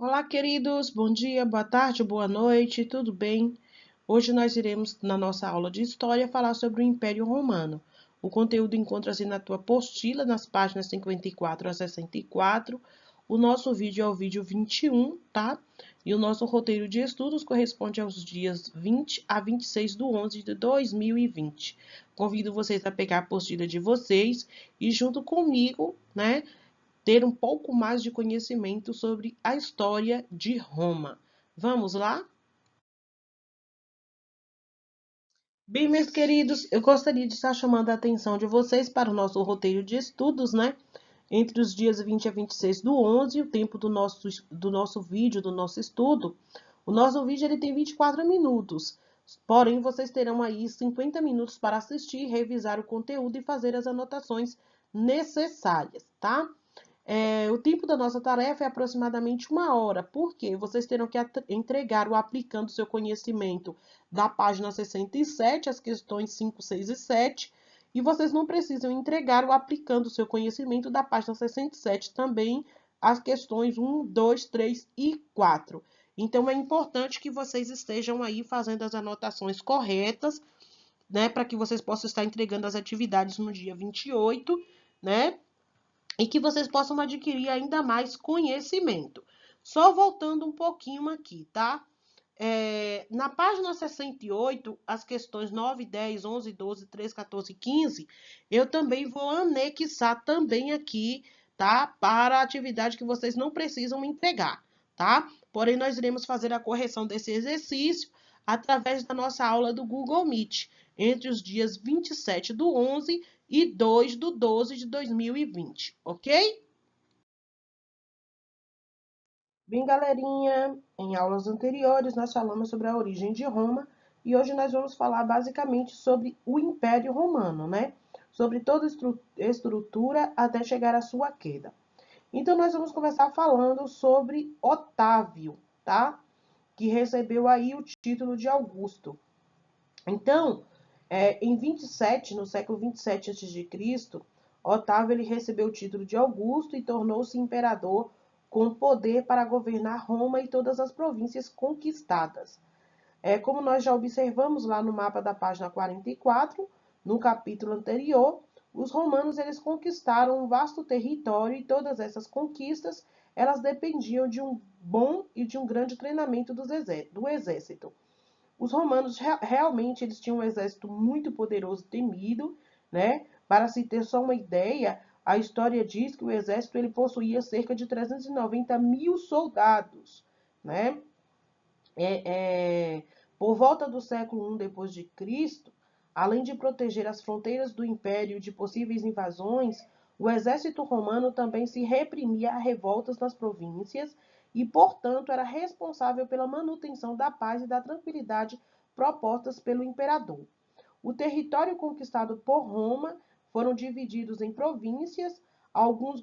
Olá, queridos, bom dia, boa tarde, boa noite, tudo bem? Hoje nós iremos, na nossa aula de História, falar sobre o Império Romano. O conteúdo encontra-se na tua apostila, nas páginas 54 a 64. O nosso vídeo é o vídeo 21, tá? E o nosso roteiro de estudos corresponde aos dias 20 a 26 de 11 de 2020. Convido vocês a pegar a apostila de vocês e, junto comigo, né, ter um pouco mais de conhecimento sobre a história de Roma. Vamos lá? Bem, meus queridos, eu gostaria de estar chamando a atenção de vocês para o nosso roteiro de estudos, né? Entre os dias 20 a 26 do 11, o tempo do nosso vídeo, do nosso estudo. O nosso vídeo ele tem 24 minutos. Porém, vocês terão aí 50 minutos para assistir, revisar o conteúdo e fazer as anotações necessárias, tá? O tempo da nossa tarefa é aproximadamente 1 hora, porque vocês terão que entregar o aplicando seu conhecimento da página 67, as questões 5, 6 e 7, e vocês não precisam entregar o aplicando seu conhecimento da página 67 também, as questões 1, 2, 3 e 4. Então, é importante que vocês estejam aí fazendo as anotações corretas, né, para que vocês possam estar entregando as atividades no dia 28, né, e que vocês possam adquirir ainda mais conhecimento. Só voltando um pouquinho aqui, tá? Na página 68, as questões 9, 10, 11, 12, 13, 14 e 15, eu também vou anexar também aqui, tá? Para a atividade que vocês não precisam entregar, tá? Porém, nós iremos fazer a correção desse exercício através da nossa aula do Google Meet, entre os dias 27 do 11 e 2 do 12 de 2020, ok? Bem, galerinha, em aulas anteriores nós falamos sobre a origem de Roma e hoje nós vamos falar basicamente sobre o Império Romano, né? Sobre toda a estrutura até chegar à sua queda. Então, nós vamos começar falando sobre Otávio, tá? Que recebeu aí o título de Augusto. Então, em 27, no século 27 a.C., Otávio ele recebeu o título de Augusto e tornou-se imperador com poder para governar Roma e todas as províncias conquistadas. Como nós já observamos lá no mapa da página 44, no capítulo anterior, os romanos eles conquistaram um vasto território e todas essas conquistas elas dependiam de um bom e de um grande treinamento do exército. Os romanos realmente eles tinham um exército muito poderoso e temido, né? Para se ter só uma ideia, a história diz que o exército ele possuía cerca de 390 mil soldados, né? É, é, por volta do século I depois de Cristo, além de proteger as fronteiras do império de possíveis invasões, o exército romano também se reprimia a revoltas nas províncias e, portanto, era responsável pela manutenção da paz e da tranquilidade propostas pelo imperador. O território conquistado por Roma foram divididos em províncias, algumas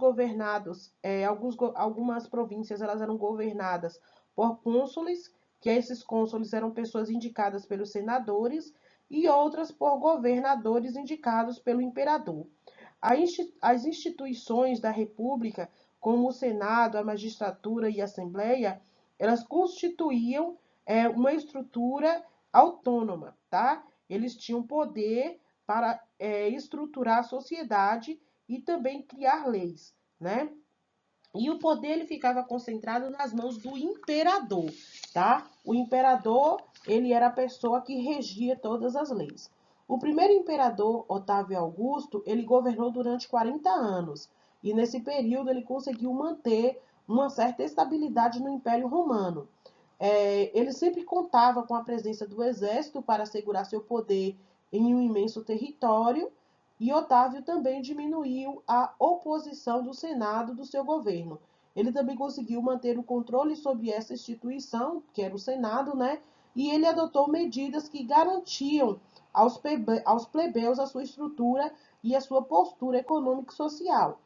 províncias elas eram governadas por cônsules, que esses cônsules eram pessoas indicadas pelos senadores, e outras por governadores indicados pelo imperador. As instituições da República, como o Senado, a magistratura e a Assembleia, elas constituíam uma estrutura autônoma, tá? Eles tinham poder para estruturar a sociedade e também criar leis, né? E o poder ele ficava concentrado nas mãos do imperador, tá? O imperador, ele era a pessoa que regia todas as leis. O primeiro imperador, Otávio Augusto, ele governou durante 40 anos. E nesse período ele conseguiu manter uma certa estabilidade no Império Romano. Ele sempre contava com a presença do exército para assegurar seu poder em um imenso território, e Otávio também diminuiu a oposição do Senado do seu governo. Ele também conseguiu manter o controle sobre essa instituição, que era o Senado, né? E ele adotou medidas que garantiam aos plebeus a sua estrutura e a sua postura econômica e social,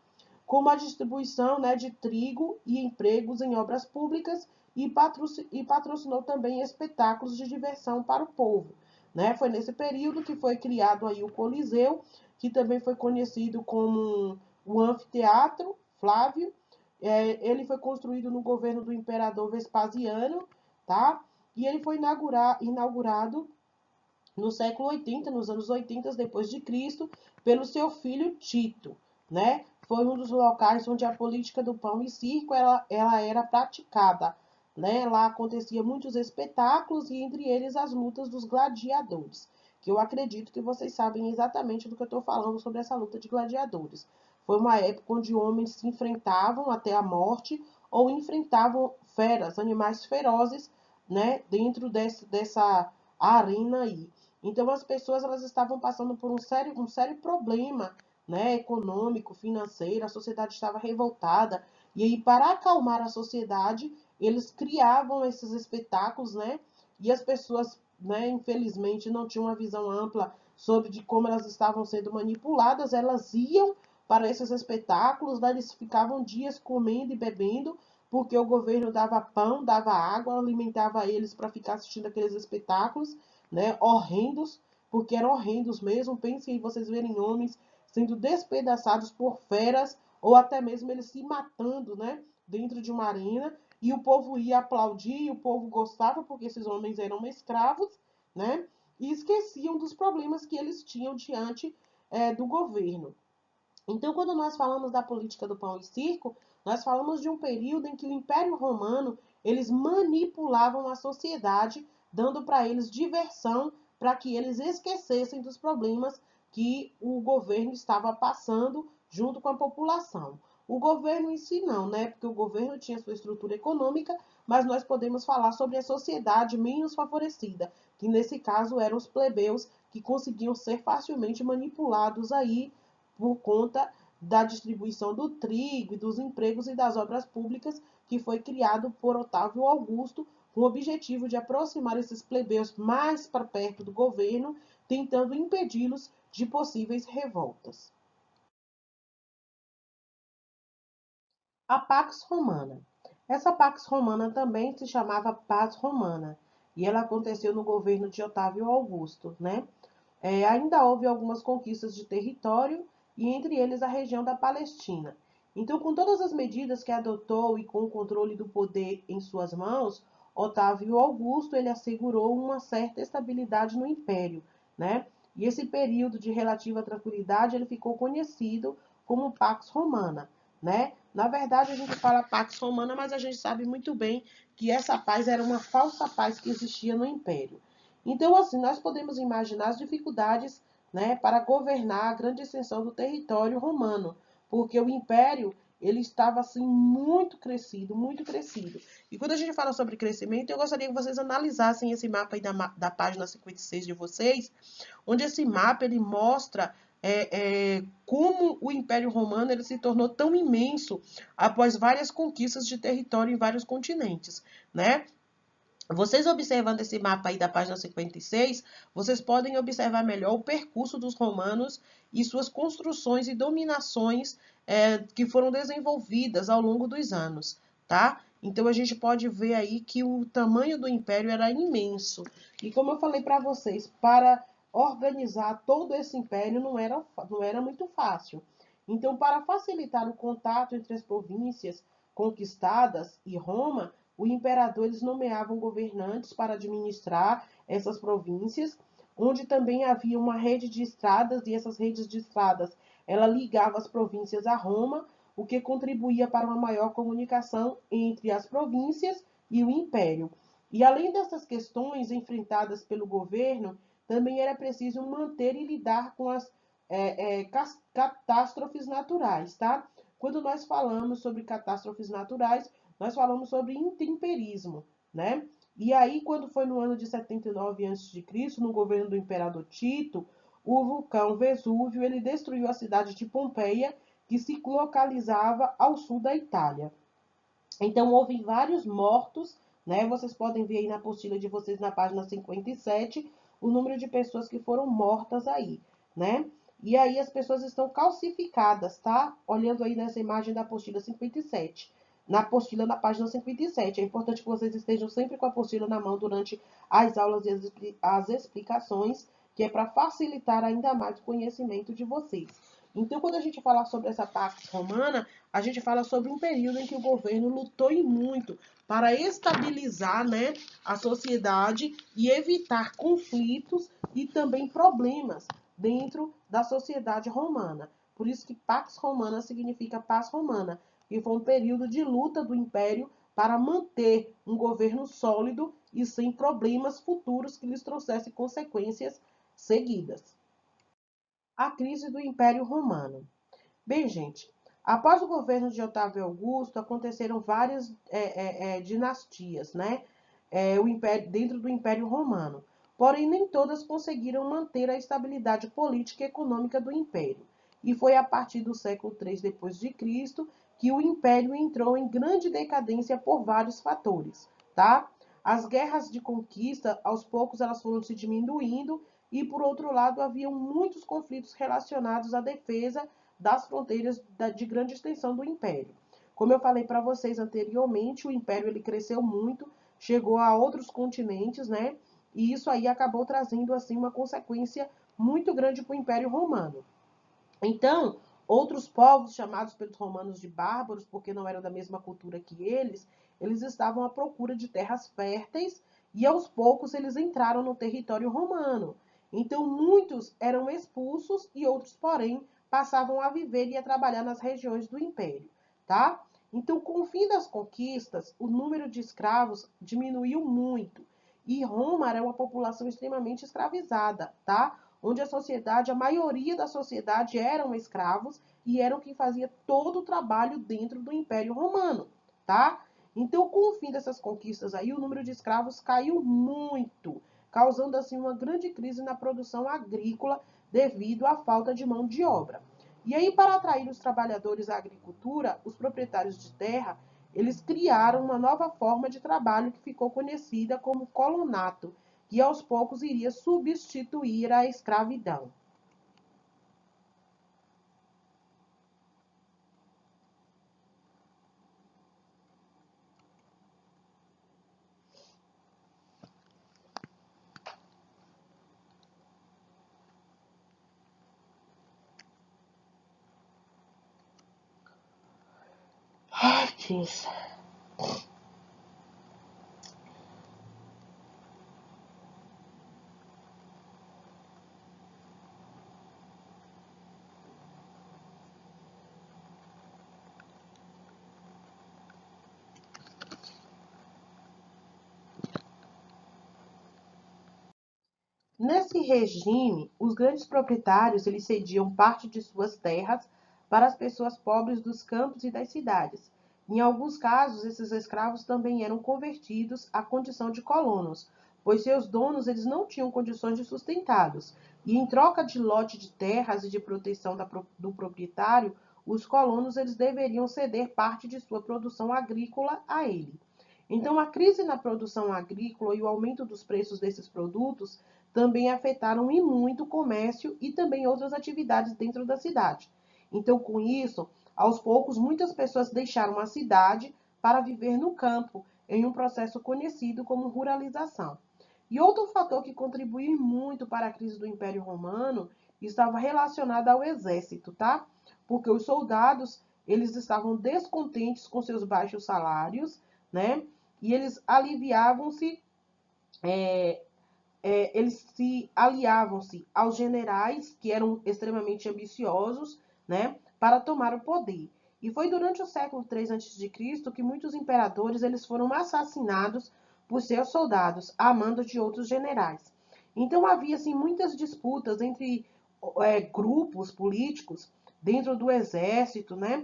como a distribuição, né, de trigo e empregos em obras públicas e patrocinou também espetáculos de diversão para o povo. Né? Foi nesse período que foi criado aí o Coliseu, que também foi conhecido como o Anfiteatro Flávio, Ele foi construído no governo do imperador Vespasiano, tá? E ele foi inaugurado no século 80, nos anos 80 depois de Cristo, pelo seu filho Tito, né? Foi um dos locais onde a política do pão e circo ela era praticada, né? Lá acontecia muitos espetáculos e entre eles as lutas dos gladiadores, que eu acredito que vocês sabem exatamente do que eu estou falando sobre essa luta de gladiadores. Foi uma época onde homens se enfrentavam até a morte ou enfrentavam feras, animais ferozes, né? Dentro dessa arena aí. Então as pessoas elas estavam passando por um sério problema, né, econômico, financeiro, a sociedade estava revoltada. E aí, para acalmar a sociedade, eles criavam esses espetáculos, né? E as pessoas, né, infelizmente, não tinham uma visão ampla sobre de como elas estavam sendo manipuladas, elas iam para esses espetáculos, né, eles ficavam dias comendo e bebendo, porque o governo dava pão, dava água, alimentava eles para ficar assistindo aqueles espetáculos, né, horrendos, porque eram horrendos mesmo. Pensem em vocês verem homens sendo despedaçados por feras, ou até mesmo eles se matando, né, dentro de uma arena, e o povo ia aplaudir, e o povo gostava, porque esses homens eram escravos, né, e esqueciam dos problemas que eles tinham diante do governo. Então, quando nós falamos da política do pão e circo, nós falamos de um período em que o Império Romano eles manipulavam a sociedade, dando para eles diversão, para que eles esquecessem dos problemas que o governo estava passando junto com a população. O governo em si não, né? Porque o governo tinha sua estrutura econômica, mas nós podemos falar sobre a sociedade menos favorecida, que nesse caso eram os plebeus que conseguiam ser facilmente manipulados aí por conta da distribuição do trigo e dos empregos e das obras públicas que foi criado por Otávio Augusto com o objetivo de aproximar esses plebeus mais para perto do governo, tentando impedi-los de possíveis revoltas. A Pax Romana. Essa Pax Romana também se chamava Paz Romana e ela aconteceu no governo de Otávio Augusto, né? Ainda houve algumas conquistas de território e entre eles a região da Palestina. Então, com todas as medidas que adotou e com o controle do poder em suas mãos, Otávio Augusto ele assegurou uma certa estabilidade no império, né? E esse período de relativa tranquilidade ele ficou conhecido como Pax Romana, né? Na verdade, a gente fala Pax Romana, mas a gente sabe muito bem que essa paz era uma falsa paz que existia no império. Então, assim, nós podemos imaginar as dificuldades, né, para governar a grande extensão do território romano, porque o império ele estava assim muito crescido, muito crescido. E quando a gente fala sobre crescimento, eu gostaria que vocês analisassem esse mapa aí da página 56 de vocês, onde esse mapa ele mostra como o Império Romano ele se tornou tão imenso após várias conquistas de território em vários continentes, né? Vocês observando esse mapa aí da página 56, vocês podem observar melhor o percurso dos romanos e suas construções e dominações que foram desenvolvidas ao longo dos anos, tá? Então a gente pode ver aí que o tamanho do império era imenso. E como eu falei para vocês, para organizar todo esse império não era muito fácil. Então, para facilitar o contato entre as províncias conquistadas e Roma, o imperador eles nomeavam governantes para administrar essas províncias, onde também havia uma rede de estradas e essas redes de estradas ela ligava as províncias a Roma, o que contribuía para uma maior comunicação entre as províncias e o império. E além dessas questões enfrentadas pelo governo, também era preciso manter e lidar com as catástrofes naturais, tá? Quando nós falamos sobre catástrofes naturais, nós falamos sobre intemperismo, né? E aí, quando foi no ano de 79 a.C., no governo do imperador Tito, o vulcão Vesúvio ele destruiu a cidade de Pompeia, que se localizava ao sul da Itália. Então, houve vários mortos, né? Vocês podem ver aí na apostila de vocês, na página 57, o número de pessoas que foram mortas aí, né? E aí as pessoas estão calcificadas, tá? Olhando aí nessa imagem da apostila 57. Na apostila, na página 57. É importante que vocês estejam sempre com a apostila na mão durante as aulas e as explicações, que é para facilitar ainda mais o conhecimento de vocês. Então, quando a gente fala sobre essa Pax Romana, a gente fala sobre um período em que o governo lutou e muito para estabilizar, né, a sociedade e evitar conflitos e também problemas dentro da sociedade romana. Por isso que Pax Romana significa paz romana, e foi um período de luta do Império para manter um governo sólido e sem problemas futuros que lhes trouxessem consequências seguidas. A crise do Império Romano. Bem, gente, após o governo de Otávio Augusto, aconteceram várias dinastias, né? Dentro do Império Romano. Porém, nem todas conseguiram manter a estabilidade política e econômica do Império. E foi a partir do século III depois de Cristo que o Império entrou em grande decadência por vários fatores, tá? As guerras de conquista, aos poucos, elas foram se diminuindo e, por outro lado, haviam muitos conflitos relacionados à defesa das fronteiras de grande extensão do Império. Como eu falei para vocês anteriormente, o Império ele cresceu muito, chegou a outros continentes, né? E isso aí acabou trazendo assim uma consequência muito grande para o Império Romano. Então, outros povos chamados pelos romanos de bárbaros, porque não eram da mesma cultura que eles estavam à procura de terras férteis e aos poucos eles entraram no território romano. Então, muitos eram expulsos e outros, porém, passavam a viver e a trabalhar nas regiões do império, tá? Então, com o fim das conquistas, o número de escravos diminuiu muito e Roma era uma população extremamente escravizada, tá? Onde a maioria da sociedade eram escravos e eram quem fazia todo o trabalho dentro do Império Romano, tá? Então, com o fim dessas conquistas aí, o número de escravos caiu muito, causando assim uma grande crise na produção agrícola devido à falta de mão de obra. E aí, para atrair os trabalhadores à agricultura, os proprietários de terra, eles criaram uma nova forma de trabalho que ficou conhecida como colonato, que aos poucos iria substituir a escravidão. Ai, Deus. Nesse regime, os grandes proprietários eles cediam parte de suas terras para as pessoas pobres dos campos e das cidades. Em alguns casos, esses escravos também eram convertidos à condição de colonos, pois seus donos eles não tinham condições de sustentá-los. E em troca de lote de terras e de proteção do proprietário, os colonos eles deveriam ceder parte de sua produção agrícola a ele. Então, a crise na produção agrícola e o aumento dos preços desses produtos também afetaram e muito o comércio e também outras atividades dentro da cidade. Então, com isso, aos poucos, muitas pessoas deixaram a cidade para viver no campo, em um processo conhecido como ruralização. E outro fator que contribuiu muito para a crise do Império Romano estava relacionado ao exército, tá? Porque os soldados, eles estavam descontentes com seus baixos salários, né? E eles se aliavam-se aos generais, que eram extremamente ambiciosos, né, para tomar o poder. E foi durante o século III a.C. que muitos imperadores eles foram assassinados por seus soldados, a mando de outros generais. Então havia assim, muitas disputas entre grupos políticos dentro do exército, né,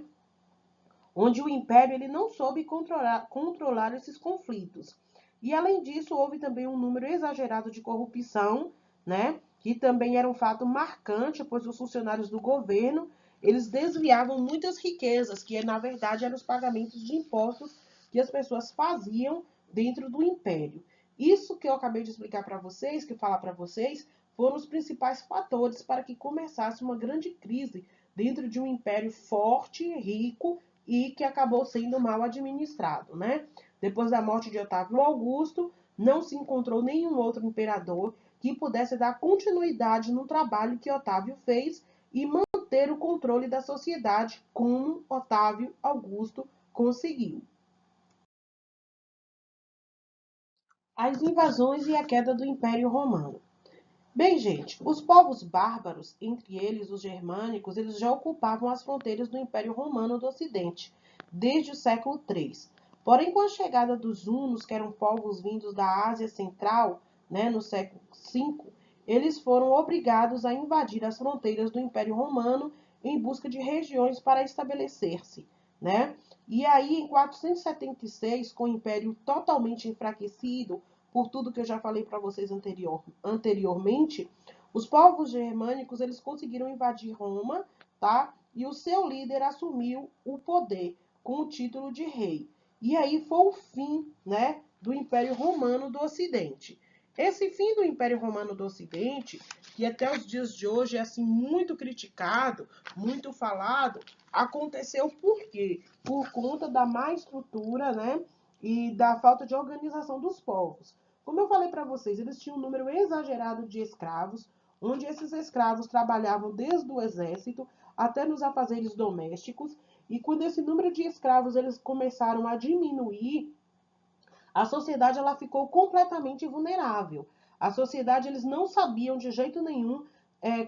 onde o império ele não soube controlar esses conflitos. E além disso, houve também um número exagerado de corrupção, né, que também era um fato marcante, pois os funcionários do governo, eles desviavam muitas riquezas, que na verdade eram os pagamentos de impostos que as pessoas faziam dentro do império. Isso que eu acabei de explicar para vocês, que falar para vocês, foram os principais fatores para que começasse uma grande crise dentro de um império forte, rico e que acabou sendo mal administrado, né? Depois da morte de Otávio Augusto, não se encontrou nenhum outro imperador que pudesse dar continuidade no trabalho que Otávio fez e manter manter o controle da sociedade, como Otávio Augusto conseguiu. As invasões e a queda do Império Romano. Bem, gente, os povos bárbaros, entre eles os germânicos, eles já ocupavam as fronteiras do Império Romano do Ocidente, desde o século III. Porém, com a chegada dos hunos, que eram povos vindos da Ásia Central, no século V, eles foram obrigados a invadir as fronteiras do Império Romano em busca de regiões para estabelecer-se, E aí, em 476, com o Império totalmente enfraquecido, por tudo que eu já falei para vocês anteriormente, os povos germânicos eles conseguiram invadir Roma, tá? E o seu líder assumiu o poder com o título de rei. E aí foi o fim, do Império Romano do Ocidente. Esse fim do Império Romano do Ocidente, que até os dias de hoje é assim muito criticado, muito falado, aconteceu por quê? Por conta da má estrutura, e da falta de organização dos povos. Como eu falei para vocês, eles tinham um número exagerado de escravos, onde esses escravos trabalhavam desde o exército até nos afazeres domésticos, e quando esse número de escravos eles começaram a diminuir, a sociedade ela ficou completamente vulnerável. A sociedade eles não sabiam de jeito nenhum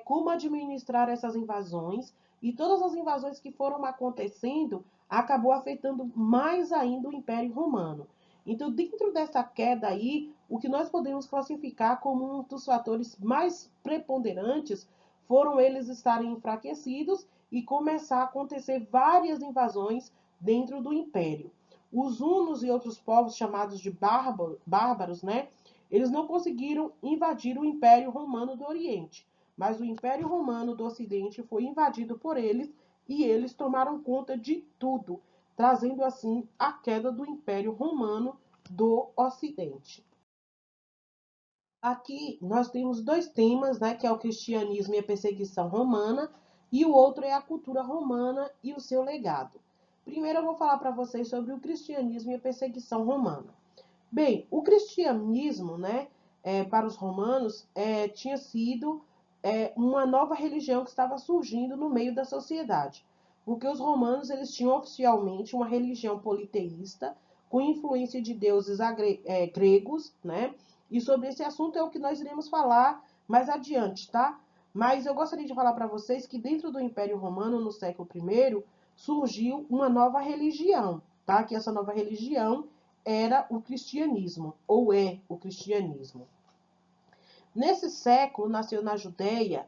como administrar essas invasões, e todas as invasões que foram acontecendo acabou afetando mais ainda o Império Romano. Então, dentro dessa queda aí, o que nós podemos classificar como um dos fatores mais preponderantes foram eles estarem enfraquecidos e começar a acontecer várias invasões dentro do Império. Os hunos e outros povos chamados de bárbaros, eles não conseguiram invadir o Império Romano do Oriente, mas o Império Romano do Ocidente foi invadido por eles e eles tomaram conta de tudo, trazendo assim a queda do Império Romano do Ocidente. Aqui nós temos dois temas, que é o cristianismo e a perseguição romana, e o outro é a cultura romana e o seu legado. Primeiro eu vou falar para vocês sobre o cristianismo e a perseguição romana. Bem, o cristianismo, para os romanos, tinha sido uma nova religião que estava surgindo no meio da sociedade, porque os romanos eles tinham oficialmente uma religião politeísta, com influência de deuses gregos, E sobre esse assunto é o que nós iremos falar mais adiante, tá? Mas eu gostaria de falar para vocês que dentro do Império Romano, no século I, surgiu uma nova religião, tá? Que essa nova religião era o cristianismo, ou é o cristianismo. Nesse século, nasceu na Judéia,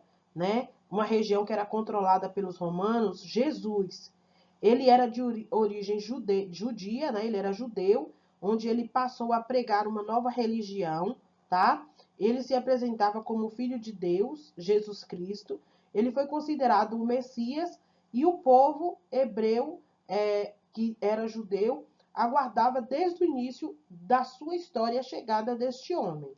uma região que era controlada pelos romanos, Jesus. Ele era de origem judia, ele era judeu, onde ele passou a pregar uma nova religião, tá? Ele se apresentava como filho de Deus, Jesus Cristo. Ele foi considerado o Messias e o povo hebreu, que era judeu, aguardava desde o início da sua história a chegada deste homem,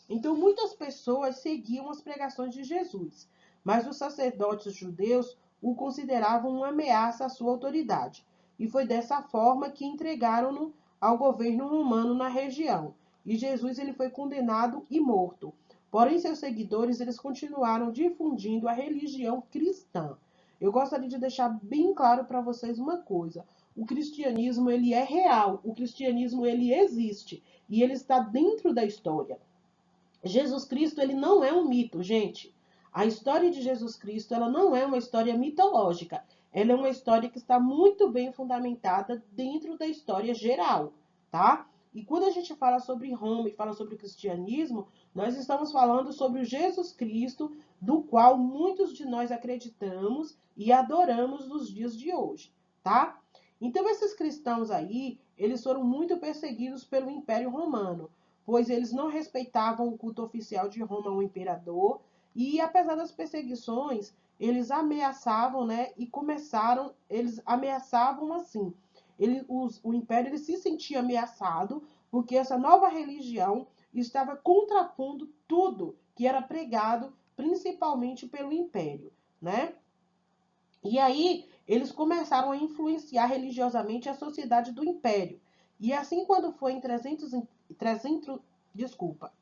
Então, muitas pessoas seguiam as pregações de Jesus, mas os sacerdotes judeus o consideravam uma ameaça à sua autoridade. E foi dessa forma que entregaram-no ao governo romano na região. E Jesus ele foi condenado e morto. Porém, seus seguidores eles continuaram difundindo a religião cristã. Eu gostaria de deixar bem claro para vocês uma coisa. O cristianismo ele é real, o cristianismo ele existe e ele está dentro da história. Jesus Cristo ele não é um mito, gente. A história de Jesus Cristo ela não é uma história mitológica. Ela é uma história que está muito bem fundamentada dentro da história geral, tá? E quando a gente fala sobre Roma e fala sobre o cristianismo, nós estamos falando sobre o Jesus Cristo, do qual muitos de nós acreditamos e adoramos nos dias de hoje, tá? Então esses cristãos aí, eles foram muito perseguidos pelo Império Romano, pois eles não respeitavam o culto oficial de Roma ao imperador, e apesar das perseguições, eles ameaçavam, eles ameaçavam assim. O império ele se sentia ameaçado, porque essa nova religião estava contrapondo tudo que era pregado, principalmente pelo império, E aí, eles começaram a influenciar religiosamente a sociedade do império. E assim, quando foi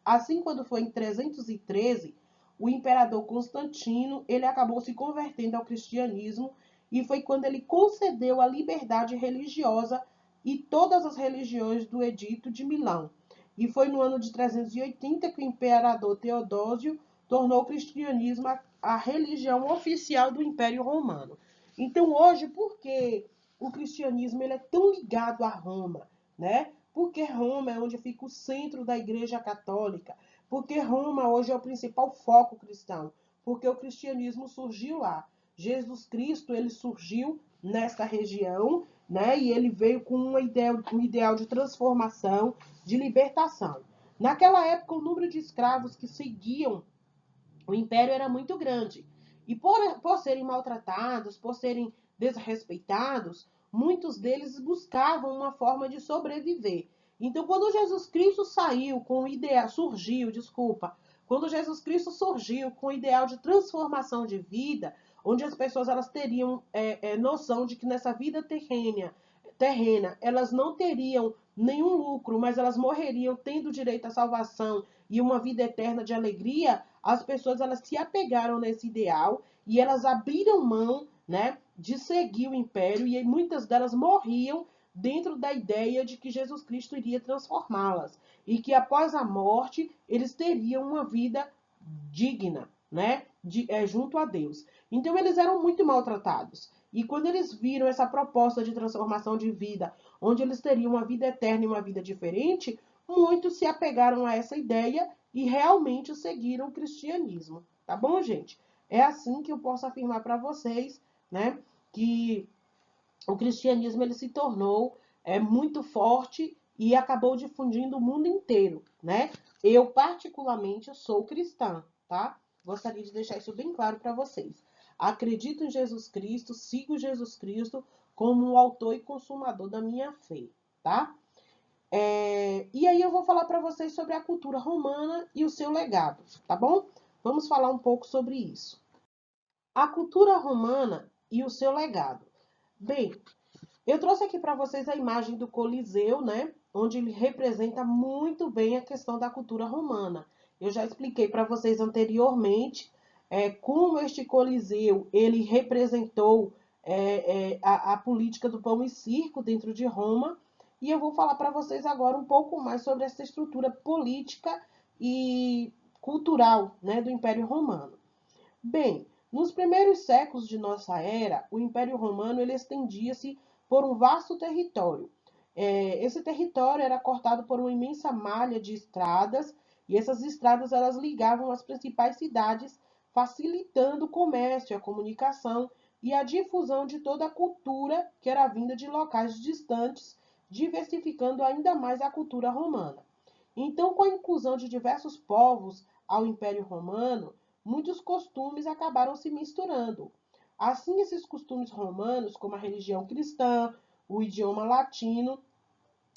assim quando foi em 313, o imperador Constantino, ele acabou se convertendo ao cristianismo e foi quando ele concedeu a liberdade religiosa e todas as religiões do Edito de Milão. E foi no ano de 380 que o imperador Teodósio tornou o cristianismo a religião oficial do Império Romano. Então, hoje, por que o cristianismo ele é tão ligado a Roma, né? Porque Roma é onde fica o centro da Igreja Católica, porque Roma hoje é o principal foco cristão, porque o cristianismo surgiu lá. Jesus Cristo, ele surgiu nesta região, né? E ele veio com um ideal de transformação, de libertação. Naquela época, o número de escravos que seguiam o império era muito grande. E por serem maltratados, por serem desrespeitados, muitos deles buscavam uma forma de sobreviver. Então, quando Jesus Cristo saiu com o ideal, quando Jesus Cristo surgiu com o ideal de transformação de vida, onde as pessoas elas teriam noção de que nessa vida terrena, elas não teriam nenhum lucro, mas elas morreriam tendo direito à salvação e uma vida eterna de alegria, as pessoas elas se apegaram nesse ideal e elas abriram mão, né, de seguir o império e muitas delas morriam dentro da ideia de que Jesus Cristo iria transformá-las e que após a morte eles teriam uma vida digna, né, junto a Deus. Então eles eram muito maltratados. E quando eles viram essa proposta de transformação de vida, onde eles teriam uma vida eterna e uma vida diferente, muitos se apegaram a essa ideia e realmente seguiram o cristianismo. Tá bom, gente? É assim que eu posso afirmar para vocês, né, que o cristianismo ele se tornou muito forte e acabou difundindo o mundo inteiro, né? Eu, particularmente, sou cristã, tá? Gostaria de deixar isso bem claro para vocês. Acredito em Jesus Cristo, sigo Jesus Cristo como o autor e consumador da minha fé, tá? E aí eu vou falar para vocês sobre a cultura romana e o seu legado, tá bom? Vamos falar um pouco sobre isso. A cultura romana e o seu legado. Bem, eu trouxe aqui para vocês a imagem do Coliseu, né? Onde ele representa muito bem a questão da cultura romana. Eu já expliquei para vocês anteriormente como este Coliseu ele representou a política do pão e circo dentro de Roma. E eu vou falar para vocês agora um pouco mais sobre essa estrutura política e cultural, né, do Império Romano. Bem, nos primeiros séculos de nossa era, o Império Romano ele estendia-se por um vasto território. Esse território era cortado por uma imensa malha de estradas, e essas estradas elas ligavam as principais cidades, facilitando o comércio, a comunicação e a difusão de toda a cultura que era vinda de locais distantes, diversificando ainda mais a cultura romana. Então, com a inclusão de diversos povos ao Império Romano, muitos costumes acabaram se misturando. Assim, esses costumes romanos, como a religião cristã, o idioma latino,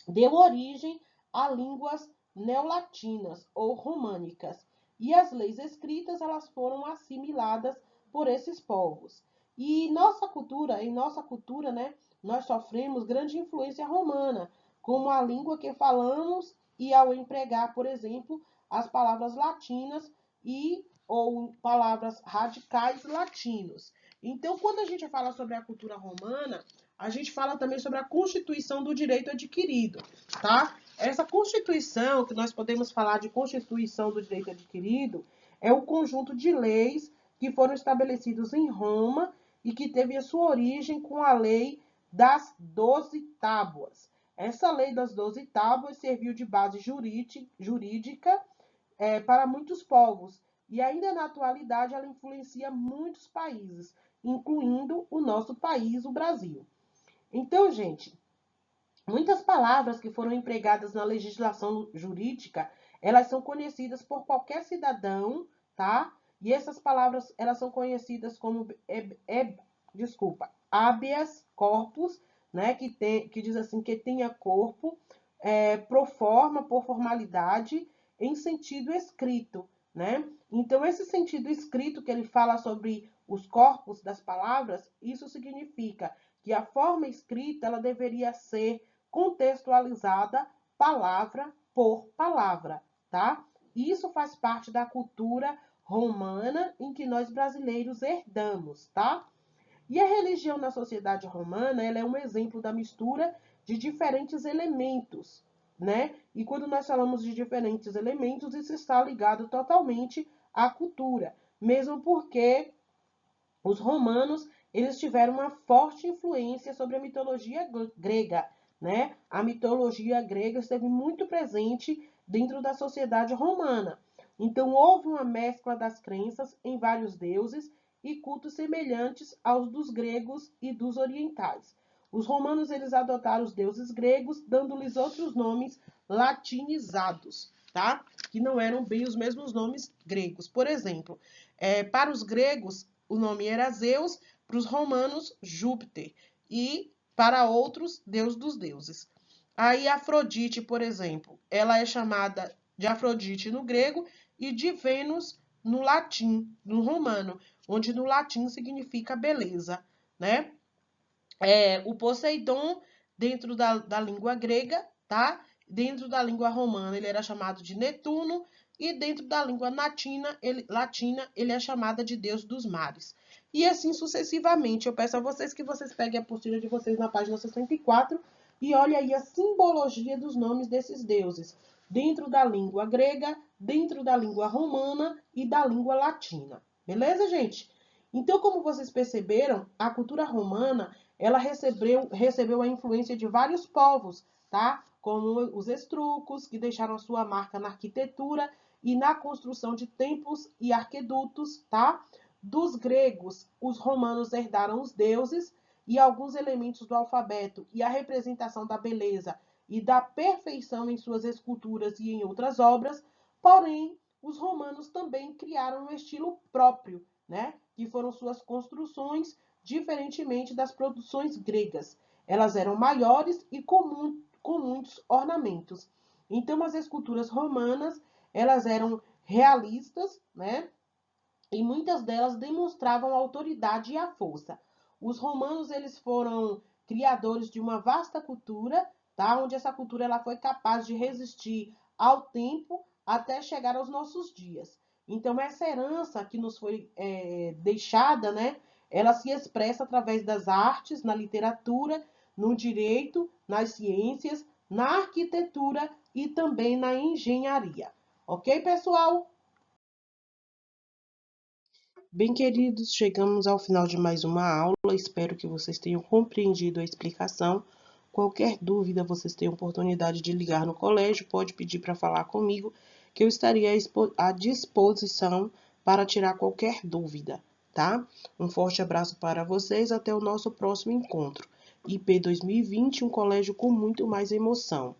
deu origem a línguas neolatinas ou românicas, e as leis escritas elas foram assimiladas por esses povos. E em nossa cultura, né, nós sofremos grande influência romana, como a língua que falamos e ao empregar, por exemplo, as palavras latinas e ou palavras radicais latinos. Então, quando a gente fala sobre a cultura romana, a gente fala também sobre a constituição do direito adquirido, tá? Essa constituição, que nós podemos falar de constituição do direito adquirido, é o conjunto de leis que foram estabelecidos em Roma e que teve a sua origem com a lei das 12 tábuas. Essa lei das 12 tábuas serviu de base jurídica para muitos povos e ainda na atualidade ela influencia muitos países, incluindo o nosso país, o Brasil. Então, gente, muitas palavras que foram empregadas na legislação jurídica, elas são conhecidas por qualquer cidadão, tá? E essas palavras, elas são conhecidas como, habeas corpus, né? Que diz assim, que tenha corpo, pro forma, por formalidade, em sentido escrito, né? Então, esse sentido escrito que ele fala sobre os corpos das palavras, isso significa que a forma escrita ela deveria ser contextualizada palavra por palavra, tá? Isso faz parte da cultura romana em que nós brasileiros herdamos, tá? E a religião na sociedade romana, ela é um exemplo da mistura de diferentes elementos, né? E quando nós falamos de diferentes elementos, isso está ligado totalmente à cultura, mesmo porque os romanos, eles tiveram uma forte influência sobre a mitologia grega, né? A mitologia grega esteve muito presente dentro da sociedade romana. Então, houve uma mescla das crenças em vários deuses e cultos semelhantes aos dos gregos e dos orientais. Os romanos, eles adotaram os deuses gregos, dando-lhes outros nomes latinizados, tá? Que não eram bem os mesmos nomes gregos. Por exemplo, para os gregos, o nome era Zeus, para os romanos, Júpiter, e para outros, Deus dos deuses. Aí Afrodite, por exemplo, ela é chamada de Afrodite no grego e de Vênus no latim, no romano, onde no latim significa beleza, né? O Poseidon, dentro da língua grega, tá? Dentro da língua romana, ele era chamado de Netuno, e dentro da língua latina, ele é chamada de Deus dos mares. E assim sucessivamente. Eu peço a vocês que vocês peguem a apostila de vocês na página 64 e olhem aí a simbologia dos nomes desses deuses, dentro da língua grega, dentro da língua romana e da língua latina. Beleza, gente? Então, como vocês perceberam, a cultura romana ela recebeu a influência de vários povos, tá? Como os estrucos, que deixaram sua marca na arquitetura e na construção de templos e arquedutos, tá? Dos gregos, os romanos herdaram os deuses e alguns elementos do alfabeto e a representação da beleza e da perfeição em suas esculturas e em outras obras, porém, os romanos também criaram um estilo próprio, né? Que foram suas construções, diferentemente das produções gregas. Elas eram maiores e com muitos ornamentos. Então, as esculturas romanas, elas eram realistas, né? E muitas delas demonstravam a autoridade e a força. Os romanos, eles foram criadores de uma vasta cultura, tá? Onde essa cultura ela foi capaz de resistir ao tempo até chegar aos nossos dias. Então, essa herança que nos foi deixada, né? Ela se expressa através das artes, na literatura, no direito, nas ciências, na arquitetura e também na engenharia. Ok, pessoal? Bem, queridos, chegamos ao final de mais uma aula. Espero que vocês tenham compreendido a explicação. Qualquer dúvida, vocês têm a oportunidade de ligar no colégio, pode pedir para falar comigo, que eu estaria à disposição para tirar qualquer dúvida, tá? Um forte abraço para vocês, até o nosso próximo encontro. IP 2020, um colégio com muito mais emoção.